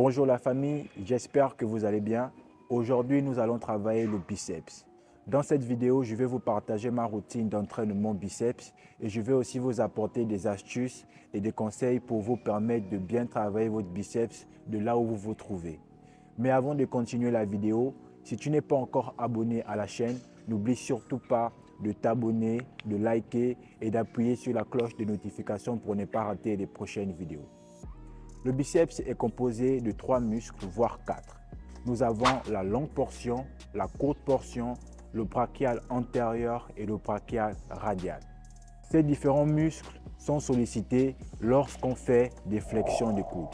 Bonjour la famille, j'espère que vous allez bien. Aujourd'hui, nous allons travailler le biceps. Dans cette vidéo, je vais vous partager ma routine d'entraînement biceps et je vais aussi vous apporter des astuces et des conseils pour vous permettre de bien travailler votre biceps de là où vous vous trouvez. Mais avant de continuer la vidéo, si tu n'es pas encore abonné à la chaîne, n'oublie surtout pas de t'abonner, de liker et d'appuyer sur la cloche de notification pour ne pas rater les prochaines vidéos. Le biceps est composé de 3 muscles, voire 4. Nous avons la longue portion, la courte portion, le brachial antérieur et le brachial radial. Ces différents muscles sont sollicités lorsqu'on fait des flexions de coude.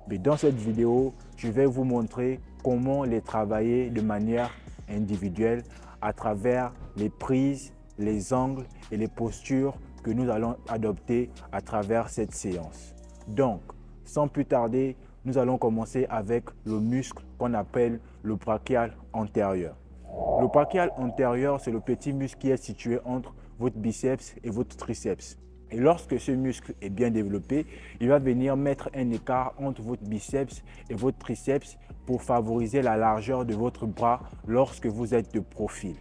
Mais dans cette vidéo, je vais vous montrer comment les travailler de manière individuelle à travers les prises, les angles et les postures que nous allons adopter à travers cette séance. Donc, sans plus tarder, nous allons commencer avec le muscle qu'on appelle le brachial antérieur. Le brachial antérieur, c'est le petit muscle qui est situé entre votre biceps et votre triceps. Et lorsque ce muscle est bien développé, il va venir mettre un écart entre votre biceps et votre triceps pour favoriser la largeur de votre bras lorsque vous êtes de profil.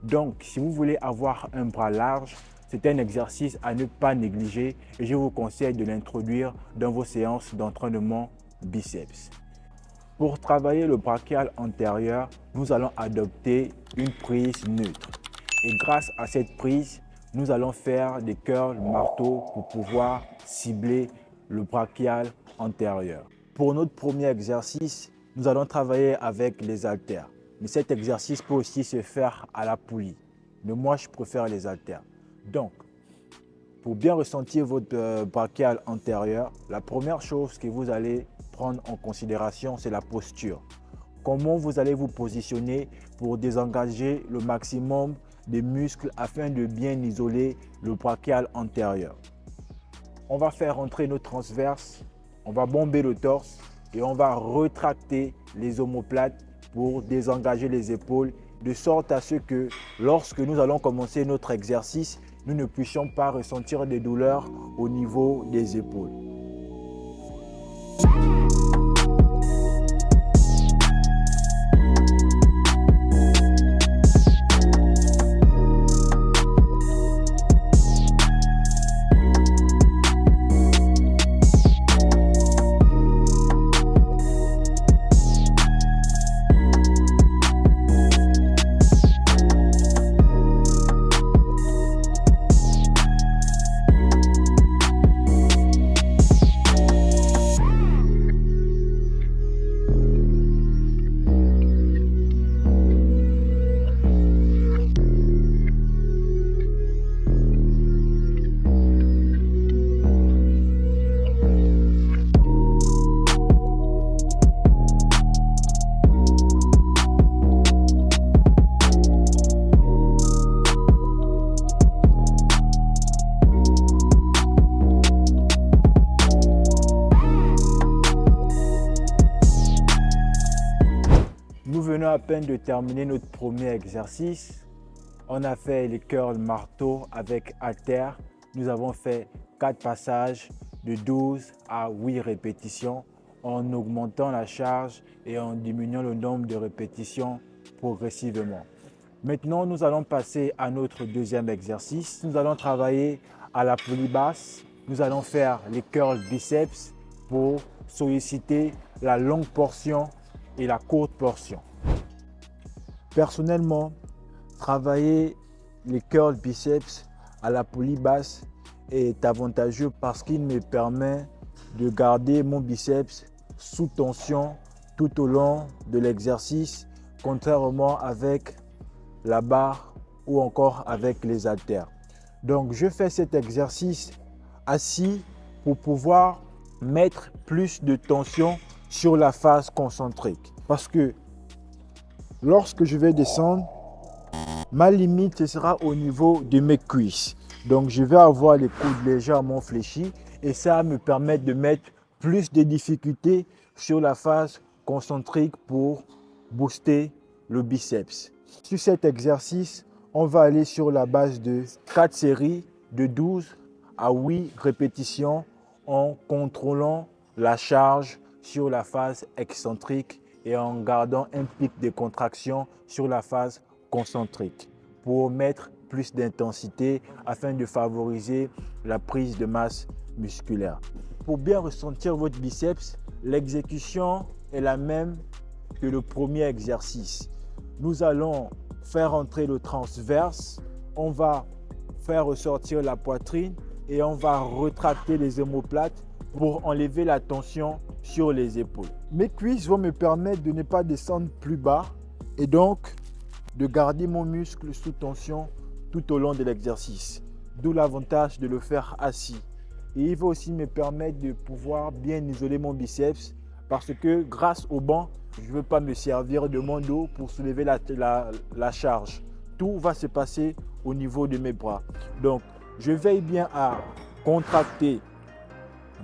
Donc, si vous voulez avoir un bras large, c'est un exercice à ne pas négliger et je vous conseille de l'introduire dans vos séances d'entraînement biceps. Pour travailler le brachial antérieur, nous allons adopter une prise neutre. Et grâce à cette prise, nous allons faire des curls marteau pour pouvoir cibler le brachial antérieur. Pour notre premier exercice, nous allons travailler avec les haltères. Mais cet exercice peut aussi se faire à la poulie. Mais moi, je préfère les haltères. Donc, pour bien ressentir votre brachial antérieur, la première chose que vous allez prendre en considération, c'est la posture. Comment vous allez vous positionner pour désengager le maximum des muscles afin de bien isoler le brachial antérieur. On va faire entrer nos transverses, on va bomber le torse et on va retracter les omoplates pour désengager les épaules de sorte à ce que lorsque nous allons commencer notre exercice, nous ne puissions pas ressentir des douleurs au niveau des épaules. Nous venons à peine de terminer notre premier exercice. On a fait les curls marteau avec haltères. Nous avons fait 4 passages de 12 à 8 répétitions en augmentant la charge et en diminuant le nombre de répétitions progressivement. Maintenant, nous allons passer à notre deuxième exercice. Nous allons travailler à la poulie basse. Nous allons faire les curls biceps pour solliciter la longue portion et la courte portion. Personnellement, travailler les curls biceps à la poulie basse est avantageux parce qu'il me permet de garder mon biceps sous tension tout au long de l'exercice, contrairement avec la barre ou encore avec les haltères. Donc, je fais cet exercice assis pour pouvoir mettre plus de tension sur la face concentrique. Parce que lorsque je vais descendre, ma limite ce sera au niveau de mes cuisses. Donc je vais avoir les coudes légèrement fléchis et ça va me permettre de mettre plus de difficultés sur la face concentrique pour booster le biceps. Sur cet exercice, on va aller sur la base de 4 séries de 12 à 8 répétitions en contrôlant la charge sur la phase excentrique et en gardant un pic de contraction sur la phase concentrique pour mettre plus d'intensité afin de favoriser la prise de masse musculaire. Pour bien ressentir votre biceps, l'exécution est la même que le premier exercice. Nous allons faire entrer le transverse, on va faire ressortir la poitrine et on va retracter les omoplates pour enlever la tension sur les épaules. Mes cuisses vont me permettre de ne pas descendre plus bas et donc de garder mon muscle sous tension tout au long de l'exercice. D'où l'avantage de le faire assis. Et il va aussi me permettre de pouvoir bien isoler mon biceps parce que grâce au banc, je ne veux pas me servir de mon dos pour soulever la charge. Tout va se passer au niveau de mes bras. Donc, je veille bien à contracter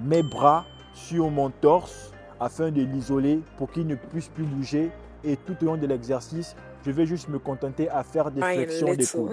mes bras sur mon torse afin de l'isoler pour qu'il ne puisse plus bouger. Et tout au long de l'exercice, je vais juste me contenter à faire des flexions des coudes.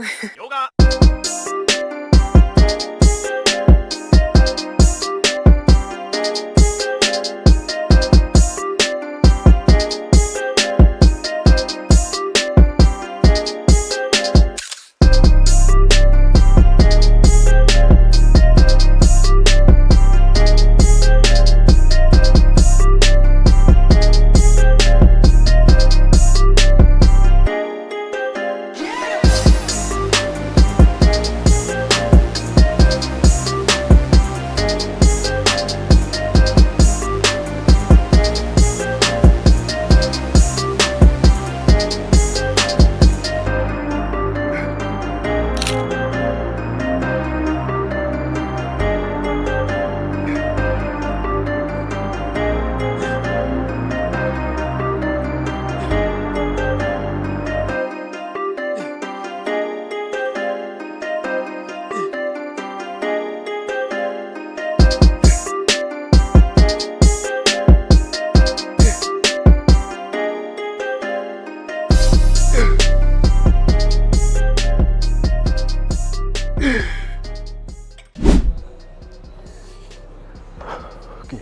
Okay.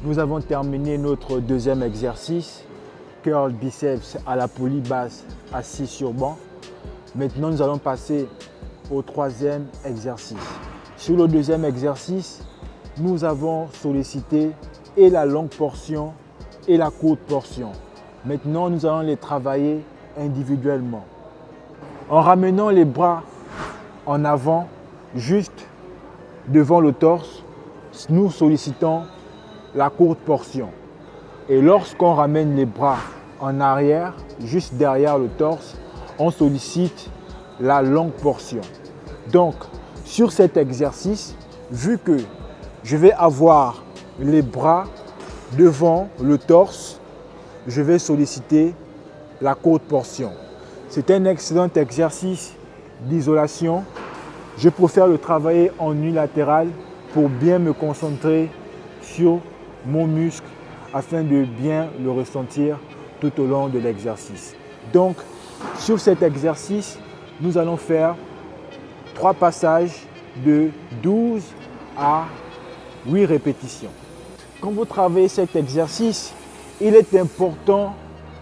Nous avons terminé notre deuxième exercice, curl biceps à la poulie basse assis sur banc. Maintenant, nous allons passer au troisième exercice. Sur le deuxième exercice, nous avons sollicité et la longue portion et la courte portion. Maintenant, nous allons les travailler individuellement. En ramenant les bras en avant, juste devant le torse, nous sollicitons la courte portion. Et lorsqu'on ramène les bras en arrière, juste derrière le torse, on sollicite la longue portion. Donc, sur cet exercice, vu que je vais avoir les bras devant le torse, je vais solliciter la courte portion. C'est un excellent exercice d'isolation. Je préfère le travailler en unilatéral pour bien me concentrer sur mon muscle afin de bien le ressentir tout au long de l'exercice. Donc, sur cet exercice, nous allons faire 3 passages de 12 à 8 répétitions. Quand vous travaillez cet exercice, il est important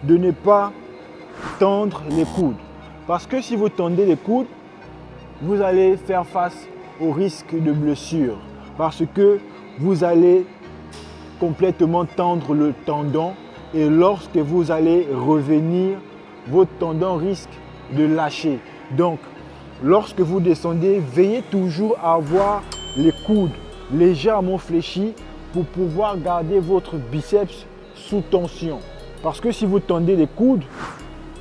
de ne pas tendre les coudes. Parce que si vous tendez les coudes, vous allez faire face au risque de blessure. Parce que vous allez complètement tendre le tendon et lorsque vous allez revenir, votre tendon risque de lâcher. Donc, lorsque vous descendez, veillez toujours à avoir les coudes légèrement fléchis pour pouvoir garder votre biceps sous tension. Parce que si vous tendez les coudes,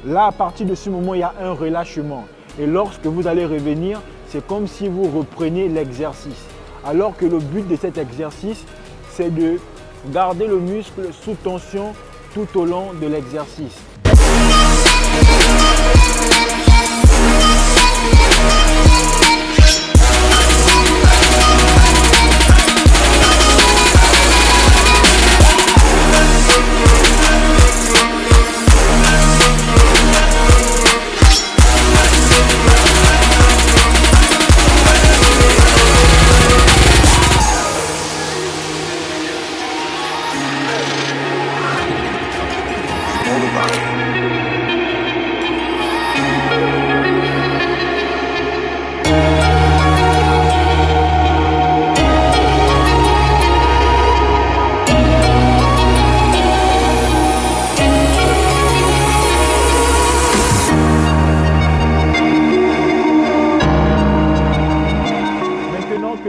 là, à partir de ce moment, il y a un relâchement. Et lorsque vous allez revenir, c'est comme si vous repreniez l'exercice. Alors que le but de cet exercice, c'est de garder le muscle sous tension tout au long de l'exercice.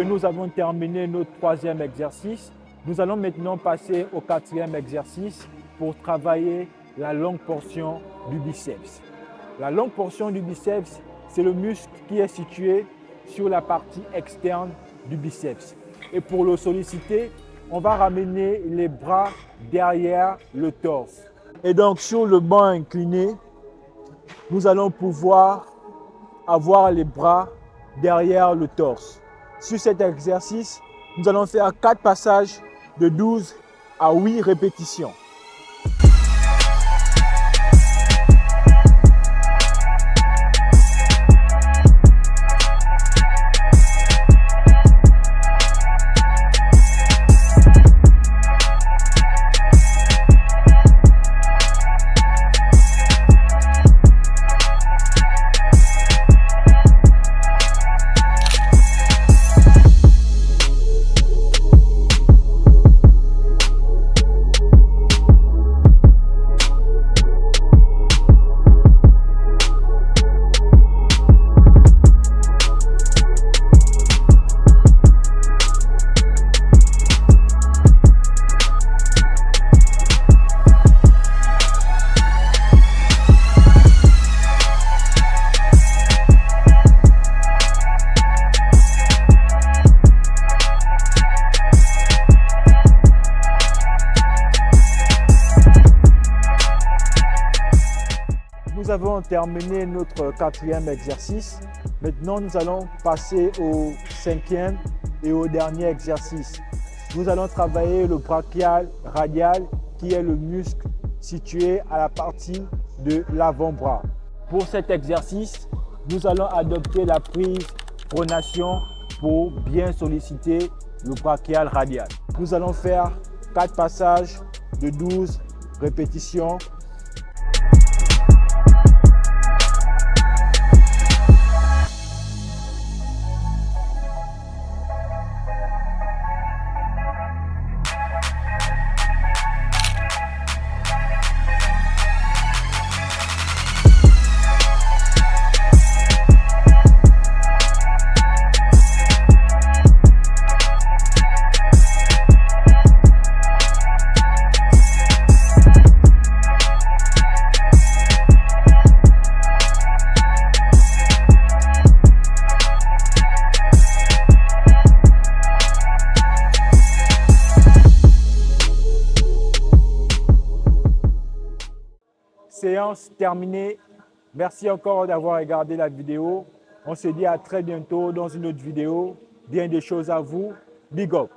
nous avons terminé notre troisième exercice. Nous allons maintenant passer au quatrième exercice pour travailler la longue portion du biceps. La longue portion du biceps, c'est le muscle qui est situé sur la partie externe du biceps. Et pour le solliciter, on va ramener les bras derrière le torse. Et donc sur le banc incliné, nous allons pouvoir avoir les bras derrière le torse. Sur cet exercice, nous allons faire 4 passages de 12 à 8 répétitions. Nous avons terminé notre quatrième exercice. Maintenant, nous allons passer au cinquième et au dernier exercice. Nous allons travailler le brachial radial qui est le muscle situé à la partie de l'avant-bras. Pour cet exercice, nous allons adopter la prise pronation pour bien solliciter le brachial radial. Nous allons faire 4 passages de 12 répétitions. Séance terminée. Merci encore d'avoir regardé la vidéo. On se dit à très bientôt dans une autre vidéo. Bien des choses à vous. Big up.